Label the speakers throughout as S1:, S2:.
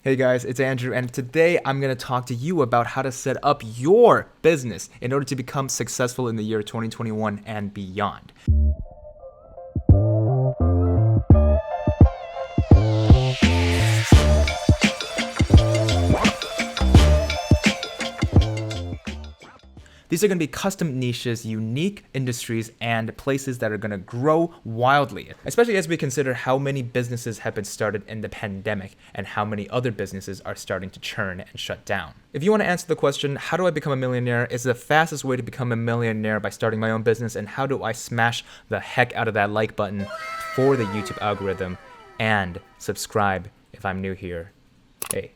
S1: Hey guys, it's Andrew, and today I'm going to talk to you about how to set up your business in order to become successful in the year 2021 and beyond. These are going to be custom niches, unique industries, and places that are going to grow wildly, especially as we consider how many businesses have been started in the pandemic and how many other businesses are starting to churn and shut down. If you want to answer the question, how do I become a millionaire? Is the fastest way to become a millionaire by starting my own business? And how do I smash the heck out of that like button for the YouTube algorithm and subscribe if I'm new here? Hey,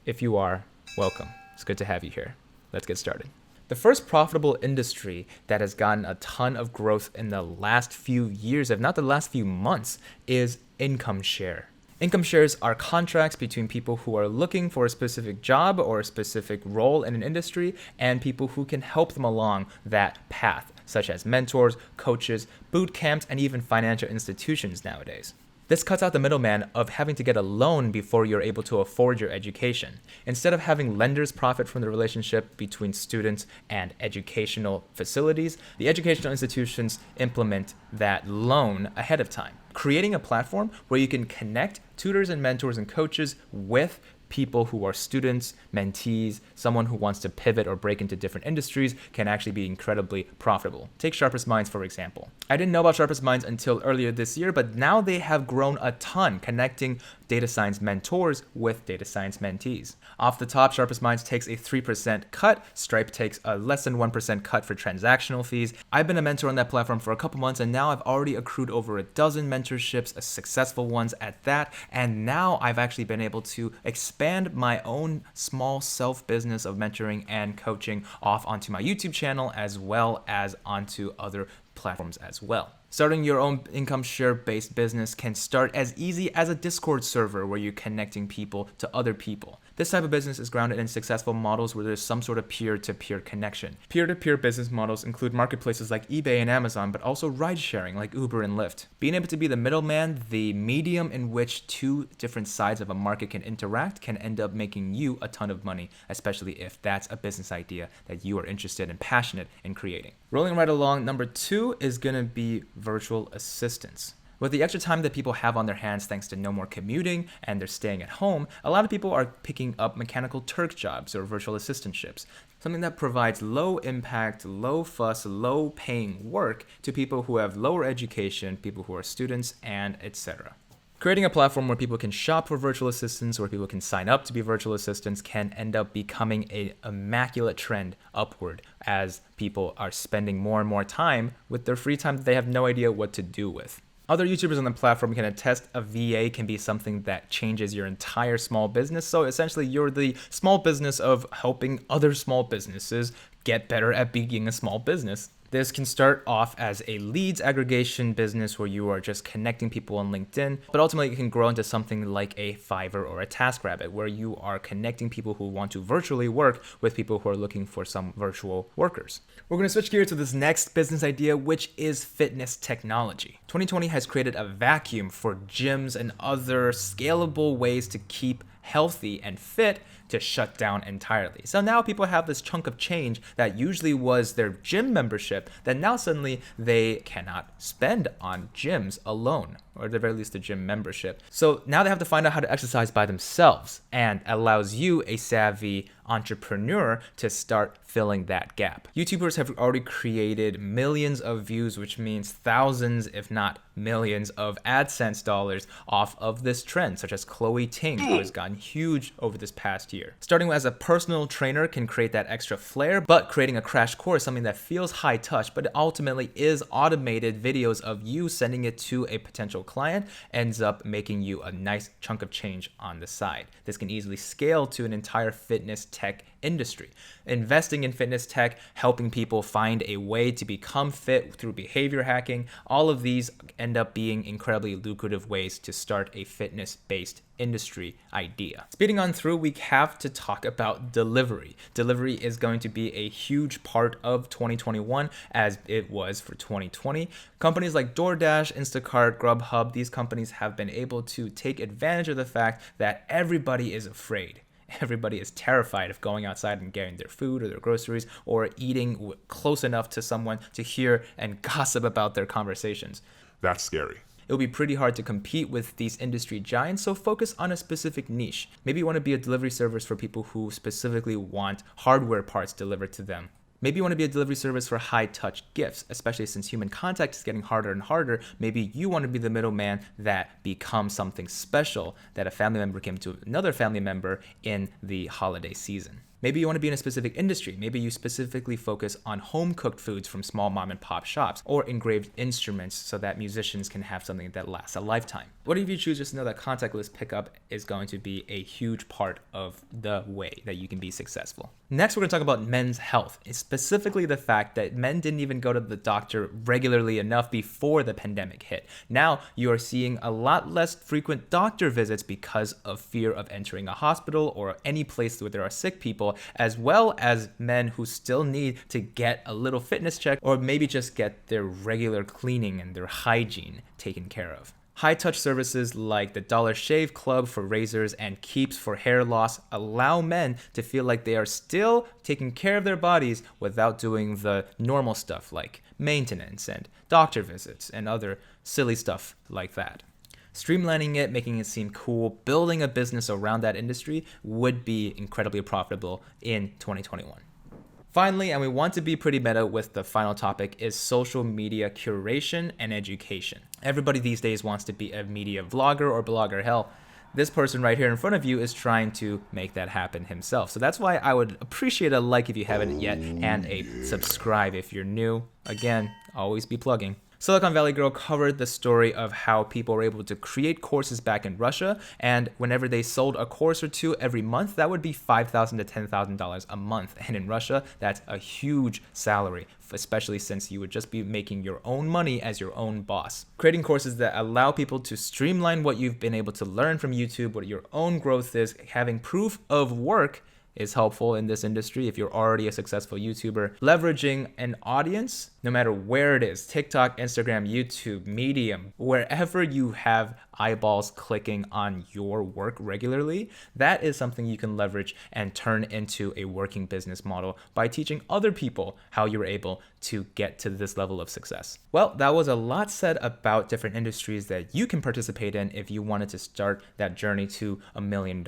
S1: if you are, welcome. It's good to have you here. Let's get started. The first profitable industry that has gotten a ton of growth in the last few years, if not the last few months, is income share. Income shares are contracts between people who are looking for a specific job or a specific role in an industry and people who can help them along that path, such as mentors, coaches, boot camps, and even financial institutions nowadays. This cuts out the middleman of having to get a loan before you're able to afford your education. Instead of having lenders profit from the relationship between students and educational facilities, the educational institutions implement that loan ahead of time, creating a platform where you can connect tutors and mentors and coaches with people who are students, mentees, someone who wants to pivot or break into different industries can actually be incredibly profitable. Take Sharpest Minds, for example. I didn't know about Sharpest Minds until earlier this year, but now they have grown a ton, connecting data science mentors with data science mentees. Off the top, Sharpest Minds takes a 3% cut. Stripe takes a less than 1% cut for transactional fees. I've been a mentor on that platform for a couple months, and now I've already accrued over a dozen mentorships, successful ones at that, and now I've actually been able to expand my own small self-business of mentoring and coaching off onto my YouTube channel as well as onto other platforms as well. Starting your own income share based business can start as easy as a Discord server where you're connecting people to other people. This type of business is grounded in successful models where there's some sort of peer-to-peer connection. Peer-to-peer business models include marketplaces like eBay and Amazon, but also ride-sharing like Uber and Lyft. Being able to be the middleman, the medium in which two different sides of a market can interact, can end up making you a ton of money, especially if that's a business idea that you are interested and passionate in creating. Rolling right along, number 2 is going to be virtual assistants. With the extra time that people have on their hands thanks to no more commuting and they're staying at home, a lot of people are picking up mechanical Turk jobs or virtual assistantships, something that provides low impact, low fuss, low paying work to people who have lower education, people who are students, and etc. Creating a platform where people can shop for virtual assistants, where people can sign up to be virtual assistants, can end up becoming an immaculate trend upward as people are spending more and more time with their free time that they have no idea what to do with. Other YouTubers on the platform can attest a VA can be something that changes your entire small business. So essentially, you're the small business of helping other small businesses get better at being a small business. This can start off as a leads aggregation business where you are just connecting people on LinkedIn, but ultimately it can grow into something like a Fiverr or a TaskRabbit where you are connecting people who want to virtually work with people who are looking for some virtual workers. We're going to switch gears to this next business idea, which is fitness technology. 2020 has created a vacuum for gyms and other scalable ways to keep healthy and fit to shut down entirely. So now people have this chunk of change that usually was their gym membership that now suddenly they cannot spend on gyms alone, or at the very least the gym membership. So now they have to find out how to exercise by themselves, and allows you, a savvy entrepreneur, to start filling that gap. YouTubers have already created millions of views, which means thousands, if not millions, of AdSense dollars off of this trend, such as Chloe Ting, who has gotten huge over this past year. Starting as a personal trainer can create that extra flair, but creating a crash course, something that feels high touch, but it ultimately is automated videos of you sending it to a potential client, ends up making you a nice chunk of change on the side. This can easily scale to an entire fitness tech industry. Investing in fitness tech, helping people find a way to become fit through behavior hacking, all of these end up being incredibly lucrative ways to start a fitness-based industry idea. Speeding on through, we have to talk about delivery. Delivery is going to be a huge part of 2021 as it was for 2020. Companies like DoorDash, Instacart, Grubhub, these companies have been able to take advantage of the fact that everybody is afraid. Everybody is terrified of going outside and getting their food or their groceries or eating close enough to someone to hear and gossip about their conversations.
S2: That's scary.
S1: It'll be pretty hard to compete with these industry giants, so focus on a specific niche. Maybe you want to be a delivery service for people who specifically want hardware parts delivered to them. Maybe you want to be a delivery service for high-touch gifts, especially since human contact is getting harder and harder. Maybe you want to be the middleman that becomes something special that a family member came to another family member in the holiday season. Maybe you want to be in a specific industry. Maybe you specifically focus on home-cooked foods from small mom-and-pop shops or engraved instruments so that musicians can have something that lasts a lifetime. Whatever you choose, just know that contactless pickup is going to be a huge part of the way that you can be successful. Next, we're going to talk about men's health, specifically the fact that men didn't even go to the doctor regularly enough before the pandemic hit. Now, you are seeing a lot less frequent doctor visits because of fear of entering a hospital or any place where there are sick people, as well as men who still need to get a little fitness check or maybe just get their regular cleaning and their hygiene taken care of. High-touch services like the Dollar Shave Club for razors and Keeps for hair loss allow men to feel like they are still taking care of their bodies without doing the normal stuff like maintenance and doctor visits and other silly stuff like that. Streamlining it, making it seem cool, building a business around that industry would be incredibly profitable in 2021. Finally, and we want to be pretty meta with the final topic, is social media curation and education. Everybody these days wants to be a media vlogger or blogger. Hell, this person right here in front of you is trying to make that happen himself. So that's why I would appreciate a like if you haven't yet and a subscribe if you're new. Again, always be plugging. Silicon Valley Girl covered the story of how people were able to create courses back in Russia, and whenever they sold a course or two every month, that would be $5,000 to $10,000 a month. And in Russia, that's a huge salary, especially since you would just be making your own money as your own boss. Creating courses that allow people to streamline what you've been able to learn from YouTube, what your own growth is, having proof of work is helpful in this industry if you're already a successful YouTuber. Leveraging an audience, no matter where it is, TikTok, Instagram, YouTube, Medium, wherever you have eyeballs clicking on your work regularly, that is something you can leverage and turn into a working business model by teaching other people how you were able to get to this level of success. Well, that was a lot said about different industries that you can participate in if you wanted to start that journey to $1 million.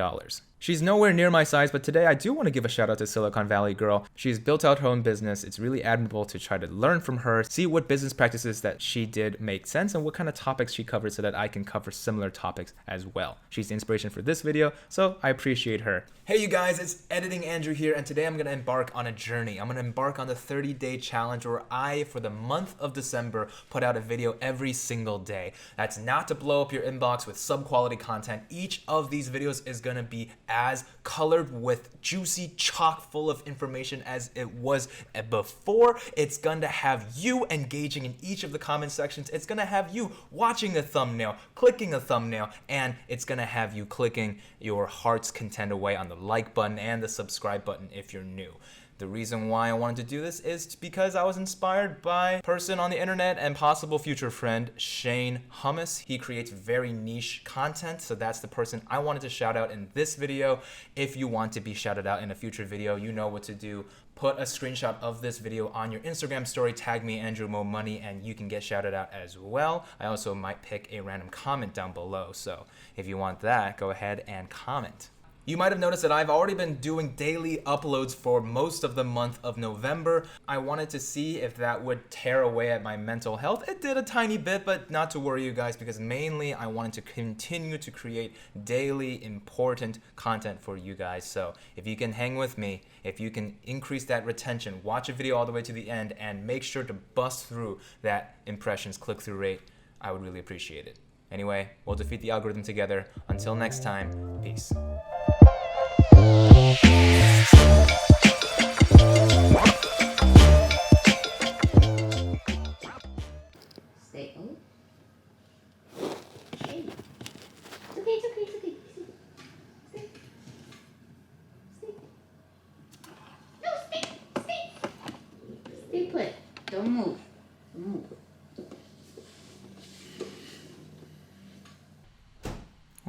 S1: She's nowhere near my size, but today I do want to give a shout out to Silicon Valley Girl. She's built out her own business. It's really admirable to try to learn from her, see what business practices that she did make sense and what kind of topics she covered so that I can cover similar topics as well. She's the inspiration for this video, so I appreciate her. Hey you guys, it's Editing Andrew here, and today I'm going to embark on a journey. I'm going to embark on the 30-day challenge where I, for the month of December, put out a video every single day. That's not to blow up your inbox with sub-quality content. Each of these videos is going to be as colored with juicy chock full of information as it was before. It's going to have you engaging in each of the comment sections. It's going to have you watching a thumbnail, clicking a thumbnail, and it's going to have you clicking your heart's content away on the like button and the subscribe button if you're new. The reason why I wanted to do this is because I was inspired by a person on the internet and possible future friend, Shane Hummus. He creates very niche content, so that's the person I wanted to shout out in this video. If you want to be shouted out in a future video, you know what to do. Put a screenshot of this video on your Instagram story, tag me Andrew Mo Money, and you can get shouted out as well. I also might pick a random comment down below, so if you want that, go ahead and comment. You might have noticed that I've already been doing daily uploads for most of the month of November. I wanted to see if that would tear away at my mental health. It did a tiny bit, but not to worry you guys, because mainly I wanted to continue to create daily important content for you guys. So if you can hang with me, if you can increase that retention, watch a video all the way to the end, and make sure to bust through that impressions click-through rate, I would really appreciate it. Anyway, we'll defeat the algorithm together. Until next time, peace.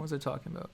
S1: was I talking about?